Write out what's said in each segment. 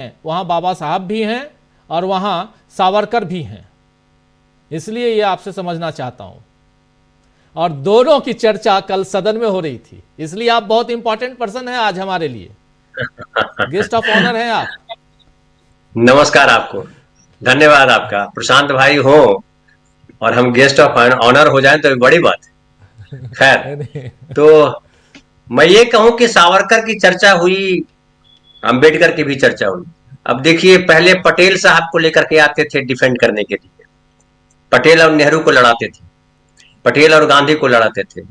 वहाँ बाबा साहब भी हैं और वहाँ सावरकर भी हैं, इसलिए ये आपसे समझना चाहता हूँ। और दोनों की चर्चा कल सदन में हो रही थी, इसलिए आप बहुत इंपॉर्टेंट पर्सन हैं आज हमारे लिए, गेस्ट ऑफ ऑनर हैं आप। नमस्कार आपको, धन्यवाद आपका। प्रशांत भाई हो और हम गेस्ट ऑफ ऑनर हो जाएं तो बड़ी बात है। खैर, तो मैं ये कहूं कि सावरकर की चर्चा हुई, अंबेडकर की भी चर्चा हुई। अब देखिए, पहले पटेल साहब को लेकर के आते थे डिफेंड करने के लिए, पटेल और नेहरू को लड़ाते थे, पटेल और गांधी को लड़ाते थे।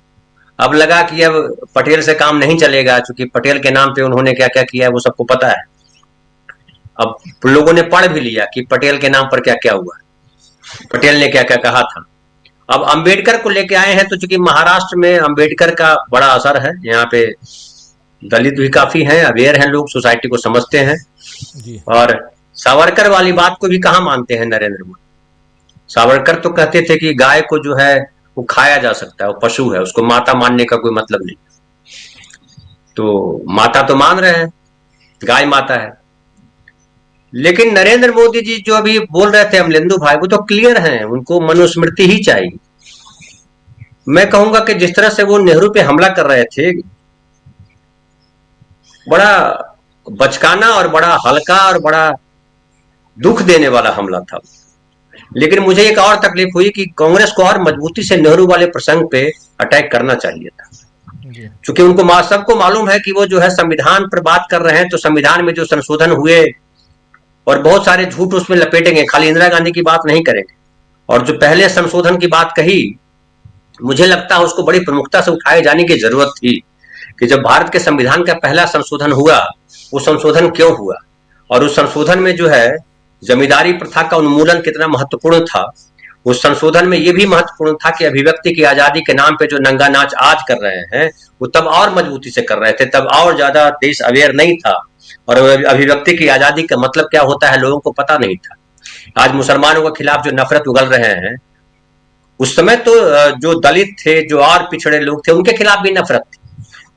अब लगा कि अब पटेल से काम नहीं चलेगा, क्योंकि पटेल के नाम पे उन्होंने क्या क्या किया है वो सबको पता है। अब लोगों ने पढ़ भी लिया कि पटेल के नाम पर क्या क्या हुआ, पटेल ने क्या क्या कहा था। अब अंबेडकर को लेके आए हैं, तो चूंकि महाराष्ट्र में अंबेडकर का बड़ा असर है, यहाँ पे दलित भी काफी हैं, अवेयर हैं लोग, सोसाइटी को समझते हैं। जी। और सावरकर वाली बात को भी कहाँ मानते हैं नरेंद्र मोदी। सावरकर तो कहते थे कि गाय को जो है वो खाया जा सकता है, वो पशु है, उसको माता मानने का कोई मतलब नहीं। तो माता तो मान रहे हैं, गाय माता है। लेकिन नरेंद्र मोदी जी जो अभी बोल रहे थे अमलेंदु भाई, वो तो क्लियर हैं, उनको मनुस्मृति ही चाहिए। मैं कहूंगा कि जिस तरह से वो नेहरू पे हमला कर रहे थे, बड़ा बचकाना और बड़ा हल्का और बड़ा दुख देने वाला हमला था। लेकिन मुझे एक और तकलीफ हुई कि कांग्रेस को और मजबूती से नेहरू वाले प्रसंग पे अटैक करना चाहिए था, क्योंकि उनको सबको मालूम है कि वो जो है संविधान पर बात कर रहे हैं, तो संविधान में जो संशोधन हुए और बहुत सारे झूठ उसमें लपेटेंगे, खाली इंदिरा गांधी की बात नहीं करेंगे। और जो पहले संशोधन की बात कही, मुझे लगता है उसको बड़ी प्रमुखता से उठाए जाने की जरूरत थी कि जब भारत के संविधान का पहला संशोधन हुआ, वो संशोधन क्यों हुआ, और उस संशोधन में जो है जमींदारी प्रथा का उन्मूलन कितना महत्वपूर्ण था। उस संशोधन में यह भी महत्वपूर्ण था कि अभिव्यक्ति की आजादी के नाम पे जो नंगा नाच आज कर रहे हैं, वो तब और मजबूती से कर रहे थे, तब और ज्यादा देश अवेयर नहीं था, और अभिव्यक्ति की आजादी का मतलब क्या होता है लोगों को पता नहीं था। आज मुसलमानों के खिलाफ जो नफरत उगल रहे हैं, उस समय तो जो दलित थे, जो और पिछड़े लोग थे, उनके खिलाफ भी नफरत थी,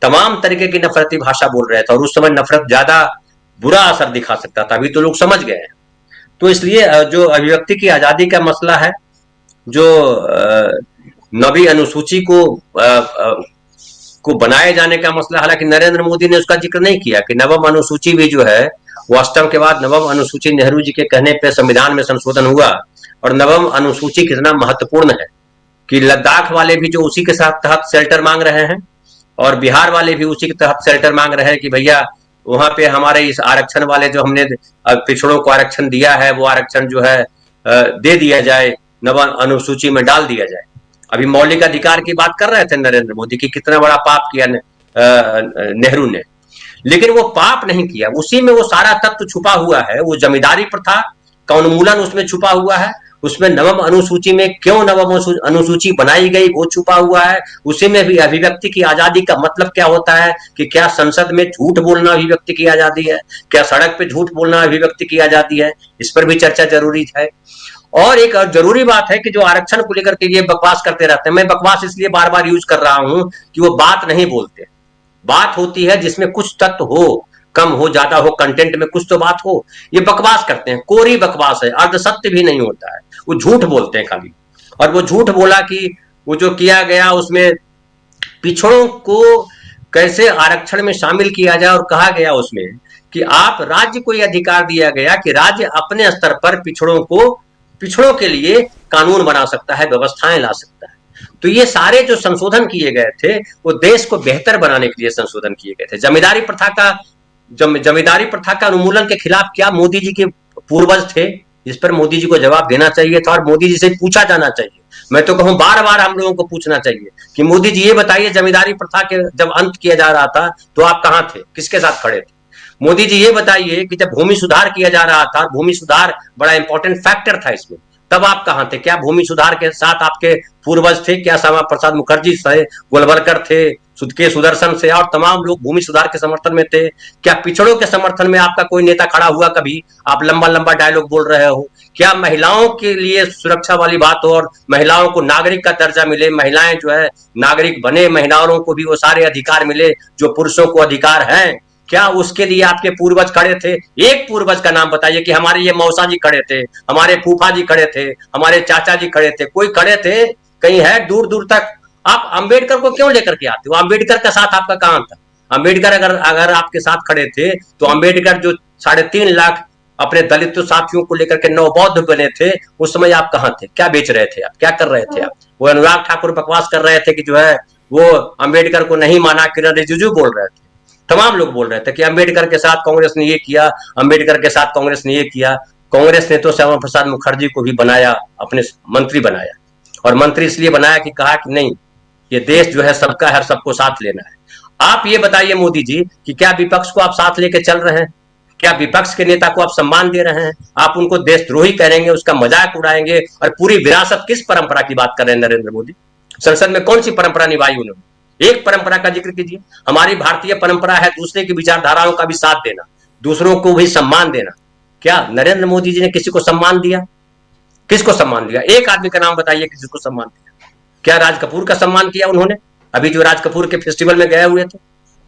तमाम तरीके की नफरती भाषा बोल रहे थे, और उस समय नफरत ज्यादा बुरा असर दिखा सकता था। अभी तो लोग समझ गए हैं। तो इसलिए जो अभिव्यक्ति की आजादी का मसला है, जो नवी अनुसूची को बनाए जाने का मसला, हालांकि नरेंद्र मोदी ने उसका जिक्र नहीं किया कि नवम अनुसूची भी जो है वो अष्टम के बाद नवम अनुसूची नेहरू जी के कहने पे संविधान में संशोधन हुआ। और नवम अनुसूची कितना महत्वपूर्ण है कि लद्दाख वाले भी जो उसी के साथ तहत शेल्टर मांग रहे हैं, और बिहार वाले भी उसी के तहत शेल्टर मांग रहे हैं कि भैया वहां पे हमारे इस आरक्षण वाले जो हमने पिछड़ों को आरक्षण दिया है, वो आरक्षण जो है दे दिया जाए, नवम अनुसूची में डाल दिया जाए। अभी मौलिक अधिकार की बात कर रहे थे नरेंद्र मोदी की, कितना बड़ा पाप किया नेहरू ने, लेकिन वो पाप नहीं किया, उसी में वो सारा तत्व छुपा हुआ है। वो जमींदारी प्रथा का उन्मूलन उसमें छुपा हुआ है, उसमें नवम अनुसूची में क्यों नवम अनुसूची बनाई गई वो छुपा हुआ है, उसी में भी अभिव्यक्ति की आजादी का मतलब क्या होता है, कि क्या संसद में झूठ बोलना अभिव्यक्ति की आजादी है, क्या सड़क पे झूठ बोलना अभिव्यक्ति की आजादी है, इस पर भी चर्चा जरूरी है। और एक जरूरी बात है कि जो आरक्षण को लेकर के ये बकवास करते रहते हैं, मैं बकवास इसलिए बार बार यूज कर रहा हूं कि वो बात नहीं बोलते। बात होती है जिसमें कुछ तत्व हो, कम हो ज्यादा हो, कंटेंट में कुछ तो बात हो। ये बकवास करते हैं, कोरी बकवास है, अर्ध सत्य भी नहीं होता है, वो झूठ बोलते हैं खाली। और वो झूठ बोला कि वो जो किया गया उसमें पिछड़ों को कैसे आरक्षण में शामिल किया जाए, और कहा गया उसमें कि आप राज्य को यह अधिकार दिया गया कि राज्य अपने स्तर पर पिछड़ों के लिए कानून बना सकता है, व्यवस्थाएं ला सकता है। तो ये सारे जो संशोधन किए गए थे वो देश को बेहतर बनाने के लिए संशोधन किए गए थे। जमींदारी प्रथा का उन्मूलन के खिलाफ क्या मोदी जी के पूर्वज थे, इस पर मोदी जी को जवाब देना चाहिए था, और मोदी जी से पूछा जाना चाहिए। मैं तो कहूं बार बार हम लोगों को पूछना चाहिए कि मोदी जी ये बताइए, जमींदारी प्रथा के जब अंत किया जा रहा था तो आप कहां थे, किसके साथ खड़े थे। मोदी जी ये बताइए कि जब भूमि सुधार किया जा रहा था, भूमि सुधार बड़ा इंपॉर्टेंट फैक्टर था इसमें, तब आप कहां थे। क्या भूमि सुधार के साथ आपके पूर्वज थे, क्या श्यामा प्रसाद मुखर्जी थे, गोलवलकर थे, के सुदर्शन से और तमाम लोग भूमि सुधार के समर्थन में थे। क्या पिछड़ों के समर्थन में आपका कोई नेता खड़ा हुआ कभी, आप लंबा लंबा डायलॉग बोल रहे हो। क्या महिलाओं के लिए सुरक्षा वाली बात हो और महिलाओं को नागरिक का दर्जा मिले, महिलाएं जो है नागरिक बने, महिलाओं को भी वो सारे अधिकार मिले जो पुरुषों को अधिकार हैं। क्या उसके लिए आपके पूर्वज खड़े थे? एक पूर्वज का नाम बताइए कि हमारे ये मौसा जी खड़े थे, हमारे फूफा जी खड़े थे, हमारे चाचा जी खड़े थे, कोई खड़े थे? कहीं है दूर दूर तक? आप अंबेडकर को क्यों लेकर के आते हो? अंबेडकर का साथ आपका कहां था? अंबेडकर अगर अगर आपके साथ खड़े थे तो अंबेडकर जो 3.5 लाख अपने दलित साथियों को लेकर के नवबौद्ध बने थे, उस समय आप कहां थे? क्या बेच रहे थे आप? क्या कर रहे थे आप? वो अनुराग ठाकुर बकवास कर रहे थे कि जो है वो अंबेडकर को नहीं माना, किरण रिजिजू बोल रहे थे, तमाम लोग बोल रहे थे कि अंबेडकर के साथ कांग्रेस ने ये किया, अंबेडकर के साथ कांग्रेस ने ये किया। कांग्रेस ने तो श्यामा प्रसाद मुखर्जी को भी बनाया, अपने मंत्री बनाया, और मंत्री इसलिए बनाया कि कहा कि नहीं, ये देश जो है सबका है, सबको साथ लेना है। आप ये बताइए मोदी जी कि क्या विपक्ष को आप साथ लेके चल रहे हैं? क्या विपक्ष के नेता को आप सम्मान दे रहे हैं? आप उनको देशद्रोही करेंगे, उसका मजाक उड़ाएंगे, और पूरी विरासत किस परंपरा की बात कर रहे हैं नरेंद्र मोदी? संसद में कौन सी परंपरा निभाई उन्होंने? एक परंपरा का जिक्र कीजिए। हमारी भारतीय परंपरा है दूसरे की विचारधाराओं का भी साथ देना, दूसरों को भी सम्मान देना। क्या नरेंद्र मोदी जी ने किसी को सम्मान दिया? किसको सम्मान दिया? एक आदमी का नाम बताइए किसको सम्मान दिया। क्या राज कपूर का सम्मान किया उन्होंने? अभी जो राज कपूर के फेस्टिवल में गए हुए थे,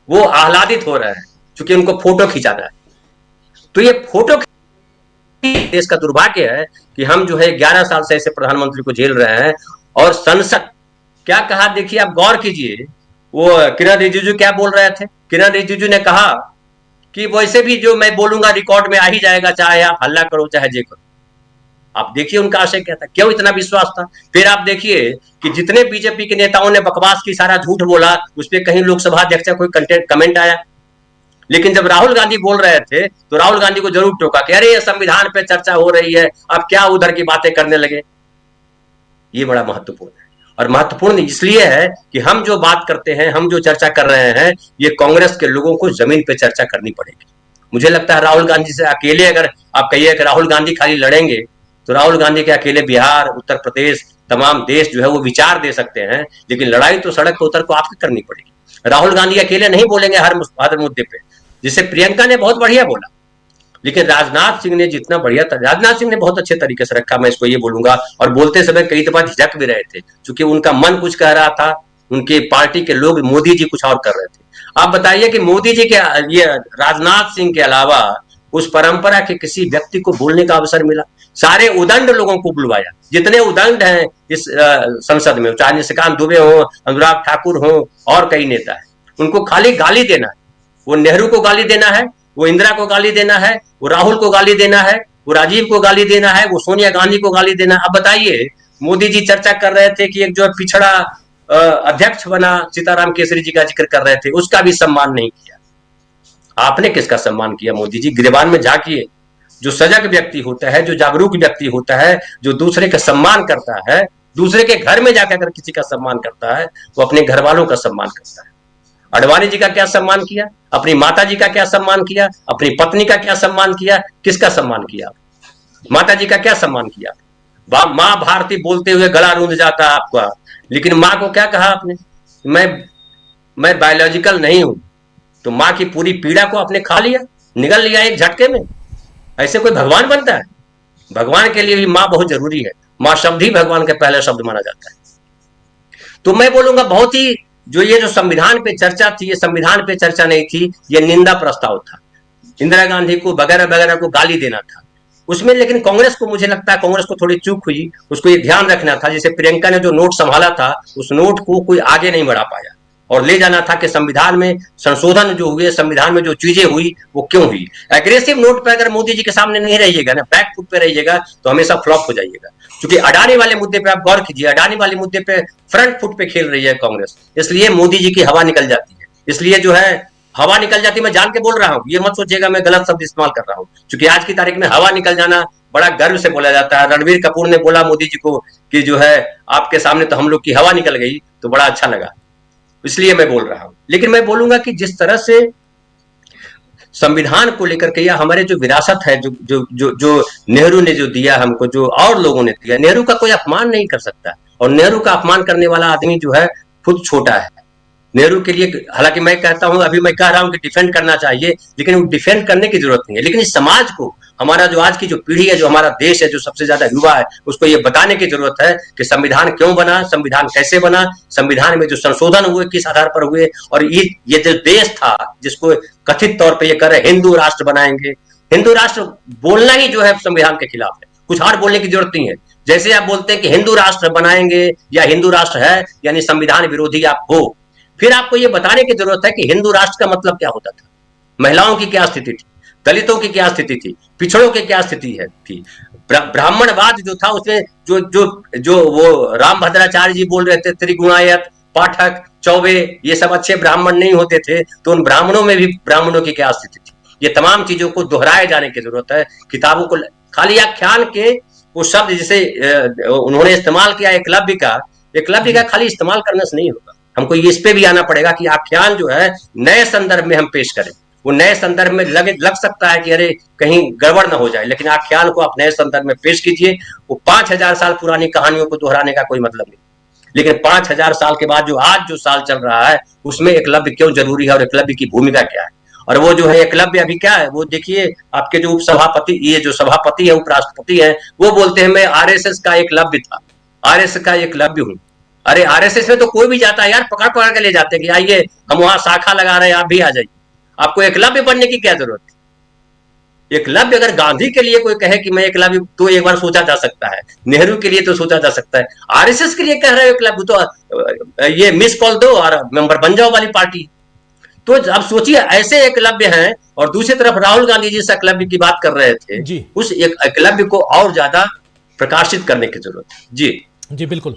वो आह्लादित हो रहे हैं क्योंकि उनको फोटो खिंचाना है। तो ये फोटो देश का दुर्भाग्य है कि हम जो है 11 साल से ऐसे प्रधानमंत्री को झेल रहे हैं। और संसद क्या कहा, देखिए आप गौर कीजिए, वो किरण रिजिजू क्या बोल रहे थे? किरण रिजिजू ने कहा कि वैसे भी जो मैं बोलूंगा रिकॉर्ड में आ ही जाएगा, चाहे आप हल्ला करो चाहे जे करो। आप देखिए उनका आशय क्या था, क्यों इतना विश्वास था। फिर आप देखिए कि जितने बीजेपी के नेताओं ने बकवास की सारा झूठ बोला, उस पर कहीं लोकसभा अध्यक्ष का कोई कमेंट आया। लेकिन जब राहुल गांधी बोल रहे थे तो राहुल गांधी को जरूर टोका कि अरे ये संविधान पे चर्चा हो रही है, अब क्या उधर की बातें करने लगे। ये बड़ा महत्वपूर्ण है, और महत्वपूर्ण इसलिए है कि हम जो बात करते हैं, हम जो चर्चा कर रहे हैं, ये कांग्रेस के लोगों को जमीन पे चर्चा करनी पड़ेगी। मुझे लगता है राहुल गांधी से अकेले अगर आप कहिए कि राहुल गांधी खाली लड़ेंगे, तो राहुल गांधी के अकेले बिहार, उत्तर प्रदेश, तमाम देश जो है वो विचार दे सकते हैं, लेकिन लड़ाई तो सड़क पर उतर को आपको करनी पड़ेगी। राहुल गांधी अकेले नहीं बोलेंगे हर मुद्दे पे, जिसे प्रियंका ने बहुत बढ़िया बोला। लेकिन राजनाथ सिंह ने जितना बढ़िया था, राजनाथ सिंह ने बहुत अच्छे तरीके से रखा, मैं इसको ये बोलूंगा। और बोलते समय कई दफा झिझक भी रहे थे, क्योंकि उनका मन कुछ कह रहा था, उनके पार्टी के लोग, मोदी जी कुछ और कर रहे थे। आप बताइए कि मोदी जी के, ये राजनाथ सिंह के अलावा उस परंपरा के किसी व्यक्ति को बोलने का अवसर मिला? सारे उदंड लोगों को बुलवाया, जितने उदंड हैं इस संसद में, चाहे निशिकांत दुबे हो, अनुराग ठाकुर हो, और कई नेता है, उनको खाली गाली देना है। वो नेहरू को गाली देना है, वो इंदिरा को गाली देना है, वो राहुल को गाली देना है, वो राजीव को गाली देना है, वो सोनिया गांधी को गाली देना है। अब बताइए, मोदी जी चर्चा कर रहे थे कि एक जो पिछड़ा अध्यक्ष बना, सीताराम केसरी जी का जिक्र कर रहे थे, उसका भी सम्मान नहीं किया। आपने किसका सम्मान किया मोदी जी? गिरबान में झांकिए, जो सजग व्यक्ति होता है, जो जागरूक व्यक्ति होता है, जो दूसरे का सम्मान करता है, दूसरे के घर में जाकर किसी का सम्मान करता है, वो अपने घर वालों का सम्मान करता है। अडवाणी जी का क्या सम्मान किया? अपनी माता जी का क्या सम्मान किया? अपनी पत्नी का क्या सम्मान किया? किसका सम्मान किया? माता जी का क्या सम्मान किया? माँ भारती बोलते हुए गला रूंध जाता है आपका, लेकिन माँ को क्या कहा आपने? मैं बायोलॉजिकल नहीं हूं। तो माँ की पूरी पीड़ा को आपने खा लिया, निगल लिया एक झटके में। ऐसे कोई भगवान बनता है? भगवान के लिए भी माँ बहुत जरूरी है। माँ शब्द ही भगवान का पहला शब्द माना जाता है। तो मैं बोलूंगा, बहुत ही जो ये जो संविधान पे चर्चा थी, ये संविधान पे चर्चा नहीं थी, ये निंदा प्रस्ताव था। इंदिरा गांधी को वगैरह वगैरह को गाली देना था उसमें। लेकिन कांग्रेस को, मुझे लगता है कांग्रेस को थोड़ी चूक हुई, उसको ये ध्यान रखना था, जैसे प्रियंका ने जो नोट संभाला था, उस नोट को कोई आगे नहीं बढ़ा पाया, और ले जाना था कि संविधान में संशोधन जो हुए, संविधान में जो चीजें हुई वो क्यों हुई। एग्रेसिव नोट पे अगर मोदी जी के सामने नहीं रहिएगा ना, बैक फुट पे रहिएगा, तो हमेशा फ्लॉप हो जाइएगा। क्योंकि अडानी वाले मुद्दे पे आप गौर कीजिए, अडानी वाले मुद्दे पे फ्रंट फुट पे खेल रही है कांग्रेस, इसलिए मोदी जी की हवा निकल जाती है। इसलिए जो है हवा निकल जाती है, मैं जान के बोल रहा हूँ, ये मत सोचिएगा मैं गलत शब्द इस्तेमाल कर रहा हूँ, क्योंकि आज की तारीख में हवा निकल जाना बड़ा गर्व से बोला जाता है। रणबीर कपूर ने बोला मोदी जी को कि जो है आपके सामने तो हम लोग की हवा निकल गई, तो बड़ा अच्छा लगा, इसलिए मैं बोल रहा हूं। लेकिन मैं बोलूंगा कि जिस तरह से संविधान को लेकर के, या हमारे जो विरासत है, जो जो जो जो नेहरू ने जो दिया हमको, जो और लोगों ने दिया, नेहरू का कोई अपमान नहीं कर सकता, और नेहरू का अपमान करने वाला आदमी जो है खुद छोटा है। नेहरू के लिए, हालांकि मैं कहता हूं, अभी मैं कह रहा हूं कि डिफेंड करना चाहिए, लेकिन वो डिफेंड करने की जरूरत नहीं है। लेकिन इस समाज को हमारा जो आज की जो पीढ़ी है, जो हमारा देश है, जो सबसे ज्यादा युवा है, उसको ये बताने की जरूरत है कि संविधान क्यों बना, संविधान कैसे बना, संविधान में जो संशोधन हुए किस आधार पर हुए, और ये जो देश था जिसको कथित तौर पर ये कर रहे हिंदू राष्ट्र बनाएंगे, हिंदू राष्ट्र बोलना ही जो है संविधान के खिलाफ है, कुछ और बोलने की जरूरत नहीं है। जैसे आप बोलते हैं कि हिंदू राष्ट्र बनाएंगे या हिंदू राष्ट्र है, यानी संविधान विरोधी आप हो, फिर आपको ये बताने की जरूरत है कि हिंदू राष्ट्र का मतलब क्या होता था, महिलाओं की क्या स्थिति थी, दलितों की क्या स्थिति थी, पिछड़ों की क्या स्थिति है थी, ब्राह्मणवाद जो था उसमें जो जो जो वो रामभद्राचार्य जी बोल रहे थे, त्रिगुणायत, पाठक, चौबे, ये सब अच्छे ब्राह्मण नहीं होते थे, तो उन ब्राह्मणों में भी ब्राह्मणों की क्या स्थिति थी, ये तमाम चीजों को दोहराए जाने की जरूरत है। किताबों को खाली आख्यान के वो शब्द जिसे उन्होंने इस्तेमाल किया एकलव्य का खाली इस्तेमाल करने से नहीं होगा, हमको इस पे भी आना पड़ेगा कि आख्यान जो है नए संदर्भ में हम पेश करें। वो नए संदर्भ में लग सकता है कि अरे कहीं गड़बड़ ना हो जाए, लेकिन आख्यान को आप नए संदर्भ में पेश कीजिए। वो 5000 साल पुरानी कहानियों को दोहराने का कोई मतलब नहीं, लेकिन 5000 साल के बाद जो आज जो साल चल रहा है उसमें एकलव्य क्यों जरूरी है और एकलव्य की भूमिका क्या है। और वो जो है एकलव्य अभी क्या है, वो देखिए आपके जो उपसभापति, ये जो सभापति है, उपराष्ट्रपति है, वो बोलते हैं मैं आरएसएस का एकलव्य था, आरएसएस का एकलव्य हूं। अरे आरएसएस में तो कोई भी जाता है यार, पकड़ पकड़ के ले जाते हैं कि आइए हम वहां शाखा लगा रहे हैं, आप भी आ जाइए, आपको एकलव्य बनने की क्या जरूरत है। एकलव्य अगर गांधी के लिए कोई कहे कि मैं एकलव्य, तो एक बार सोचा जा सकता है, नेहरू के लिए तो सोचा जा सकता है, आरएसएस के लिए कह रहे हो एकलव्य, तो ये मिस कॉल दो और मेंबर बन जाओ वाली पार्टी। तो अब सोचिए ऐसे एकलव्य हैं, और दूसरी तरफ राहुल गांधी जी से एकलव्य की बात कर रहे थे, जी उस एकलव्य को और ज्यादा प्रकाशित करने की जरूरत है। जी जी बिल्कुल।